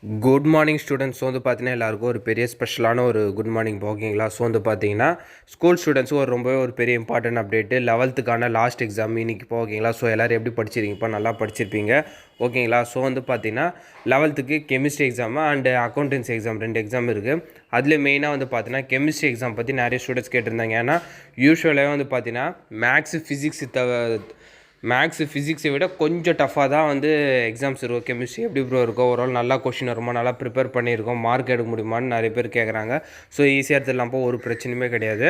Good morning students வந்து பார்த்தீங்கன்னா எல்லாருக்கும் ஒரு பெரிய ஸ்பெஷலான ஒரு குட் மார்னிங் ஓகேங்களா. ஸோ வந்து பார்த்தீங்கன்னா ஸ்கூல் ஸ்டூடெண்ட்ஸும் ரொம்பவே ஒரு பெரிய important update 11th last exam இன்னைக்கு இப்போ ஓகேங்களா. ஸோ எல்லோரும் எப்படி படிச்சிருக்கீங்கப்பா, நல்லா படிச்சிருப்பீங்க ஓகேங்களா. ஸோ வந்து பார்த்தீங்கன்னா 11th chemistry exam and accountancy exam 2 exam இருக்குது. அதில் மெயினாக வந்து பார்த்தீங்கன்னா கெமிஸ்ட்ரி எக்ஸாம் பற்றி நிறைய ஸ்டூடெண்ட்ஸ் கேட்டிருந்தாங்க. ஏன்னா யூஸ்வலாகவே வந்து பார்த்தீங்கன்னா மேக்ஸு ஃபிசிக்ஸை விட கொஞ்சம் டஃப்பாக தான் வந்து எக்ஸாம்ஸ் இருக்கும். கெமிஸ்ட்ரி எப்படி ப்ரோ இருக்கும், ஓரளவு நல்லா கொஷின் வருமா, நல்லா ப்ரிப்பேர் பண்ணியிருக்கோம், மார்க் எடுக்க முடியுமான்னு நிறைய பேர் கேட்குறாங்க. ஸோ ஈஸியாக எடுத்துடலாம்ப்போ, ஒரு பிரச்சனையுமே கிடையாது.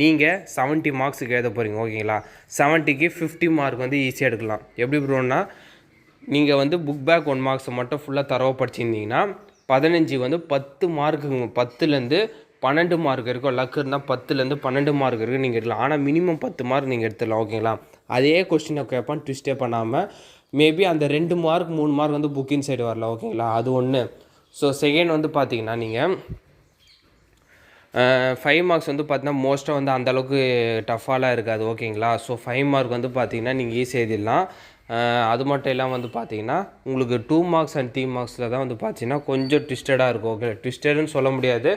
நீங்கள் 70 மார்க்ஸுக்கு எழுத போகிறீங்க ஓகேங்களா. 70க்கு 50 மார்க் வந்து ஈஸியாக எடுக்கலாம். எப்படி ப்ரோன்னா, நீங்கள் வந்து புக் பேக் 1 மார்க்ஸை மட்டும் ஃபுல்லாக தரவாக படிச்சிருந்தீங்கன்னா 15 வந்து 10 மார்க்குங்க, 10லேருந்து 12 மார்க் இருக்கும். லக் இருந்தால் 10லேருந்து 12 மார்க் இருக்குது நீங்கள் எடுக்கலாம். ஆனால் மினிமம் 10 மார்க் நீங்கள் எடுத்துடலாம் ஓகேங்களா. அதே கொஸ்டினை கேட்பான், ட்விஸ்டே பண்ணாமல். மேபி அந்த 2 மார்க் 3 மார்க் வந்து புக்கின் சைடு வரலாம் ஓகேங்களா. அது ஒன்று. ஸோ செகண்ட் வந்து பார்த்தீங்கன்னா நீங்கள் 5 மார்க்ஸ் வந்து பார்த்தீங்கன்னா மோஸ்ட்டாக வந்து அந்தளவுக்கு டஃப்பாலாம் இருக்காது ஓகேங்களா. ஸோ 5 மார்க் வந்து பார்த்தீங்கன்னா நீங்கள் ஈஸியாக எழுதிடலாம். அது மட்டும் இல்லாமல் வந்து பார்த்தீங்கன்னா உங்களுக்கு 2 மார்க்ஸ் அண்ட் 3 மார்க்ஸில் தான் வந்து பார்த்தீங்கன்னா கொஞ்சம் ட்விஸ்டடாக இருக்கும் ஓகே. ட்விஸ்டடுன்னு சொல்ல முடியாது,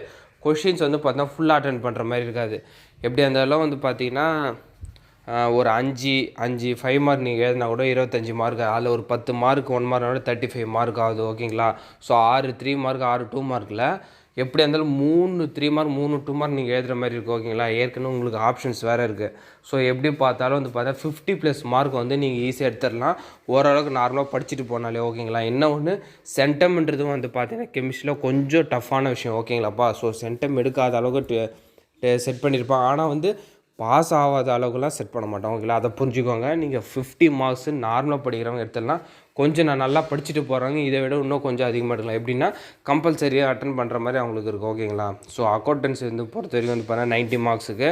கொஷின்ஸ் வந்து பார்த்தீங்கன்னா ஃபுல்லாக அட்டென்ட் பண்ணுற மாதிரி இருக்காது. எப்படி இருந்தாலும் வந்து பார்த்தீங்கன்னா ஒரு 5 மார்க் நீங்கள் எழுதினா கூட 25 மார்க், அதில் ஒரு 10 மார்க் 1 மார்க்னோட 35 மார்க் ஆகுது ஓகேங்களா. ஸோ 6 3 மார்க் 6 2 மார்க்கில் எப்படி இருந்தாலும் 3 3 மார்க் 3 2 மார்க் நீங்கள் எழுதுகிற மாதிரி இருக்கும் ஓகேங்களா. ஏற்கனவே உங்களுக்கு ஆப்ஷன்ஸ் வேறு இருக்குது. ஸோ எப்படி பார்த்தாலும் வந்து பார்த்தா 50+ மார்க் வந்து நீங்கள் ஈஸியாக எடுத்துடலாம், ஓரளவுக்கு நார்மலாக படிச்சுட்டு போனாலே ஓகேங்களா. என்ன ஒன்று, சென்டம்ன்றதும் வந்து பார்த்தீங்கன்னா கெமிஸ்ட்ரியில் கொஞ்சம் டஃப்பான விஷயம் ஓகேங்களாப்பா. ஸோ சென்டம் எடுக்காத அளவுக்கு செட் பண்ணியிருப்பான், ஆனால் வந்து பாஸ் ஆகாத அளவுக்குலாம் செட் பண்ண மாட்டோம் ஓகேங்களா. அதை புரிஞ்சுக்கோங்க. நீங்கள் 50 மார்க்ஸு நார்மலாக படிக்கிறவங்க எடுத்துடலாம். கொஞ்சம் நான் நல்லா படிச்சுட்டு போகிறாங்க, இதை விட இன்னும் கொஞ்சம் அதிகமாக எடுக்கலாம். எப்படின்னா கம்பல்சரியாக அட்டன் பண்ணுற மாதிரி அவங்களுக்கு இருக்கும் ஓகேங்களா. ஸோ அக்கௌண்டன்சி வந்து பொறுத்த வரைக்கும் வந்து பார்த்தீங்கன்னா 90 மார்க்ஸுக்கு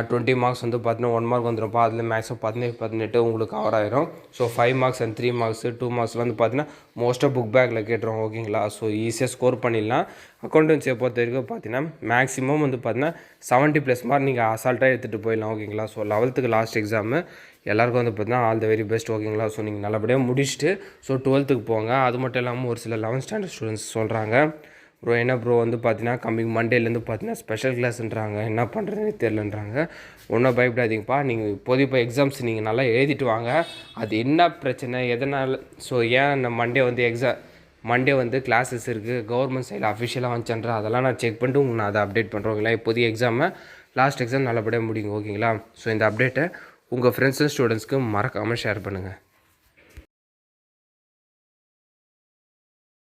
20 மார்க்ஸ் வந்து பார்த்தீங்கன்னா 1 மார்க் வந்துடும்ப்பா. அதில் மேக்ஸிமம் 18 உங்களுக்கு கவர் ஆயிரும். ஸோ 5 மார்க்ஸ் அண்ட் 3 மார்க்ஸு 2 மார்க்ஸில் வந்து பார்த்தீங்கன்னா மோஸ்ட்டாக புக் பேக்கில் கேட்டுருவோம் ஓகேங்களா. ஸோ ஈஸியாக ஸ்கோர் பண்ணிடலாம். அக்கௌண்டன்சியை பொறுத்த வரைக்கும் பார்த்தீங்கன்னா மேக்ஸிமம் வந்து பார்த்தீங்கன்னா 70+ மார்க் நீங்கள் அசால்ட்டாக எடுத்துகிட்டு போயிடலாம் ஓகேங்களா. ஸோ 11th லாஸ்ட் எக்ஸாமு எல்லாருக்கும் வந்து பார்த்தீங்கன்னா ஆல் த வெரி பெஸ்ட் ஓகேங்களா. ஸோ நீங்கள் நல்லபடியாக முடிச்சுட்டு ஸோ 12th போங்க. அது மட்டும் இல்லாமல் ஒரு சில 11th ஸ்டாண்டர்ட் ஸ்டூடெண்ட்ஸ் சொல்கிறாங்க, ப்ரோ என்ன ப்ரோ வந்து பார்த்தீங்கன்னா கம்மிங் மண்டேலேருந்து பார்த்தீங்கன்னா ஸ்பெஷல் கிளாஸ்ன்றாங்க, என்ன பண்ணுறதுன்னு தெரிலன்றாங்க. ஒன்றும் பயப்படாதீங்கப்பா. நீங்கள் இப்போதைக்கு இப்போ எக்ஸாம்ஸ் நீங்கள் நல்லா எழுதிட்டு வாங்க. அது என்ன பிரச்சனை எதனால், ஸோ ஏன் மண்டே வந்து கிளாஸஸ் இருக்குது, கவர்மெண்ட் சைடில் அஃபிஷியலாக வந்துச்சுன்ற அதெல்லாம் நான் செக் பண்ணிட்டு உங்களுக்கு நான் அதை அப்டேட் பண்ணுறேன் ஓகேங்களா. இப்போதைய லாஸ்ட் எக்ஸாம் நல்லபடியாக முடியுங்க ஓகேங்களா. ஸோ இந்த அப்டேட்டை உங்கள் ஃப்ரெண்ட்ஸ் அண்ட் ஸ்டூடெண்ட்ஸ்க்கு மறக்காமல் ஷேர் பண்ணுங்கள்.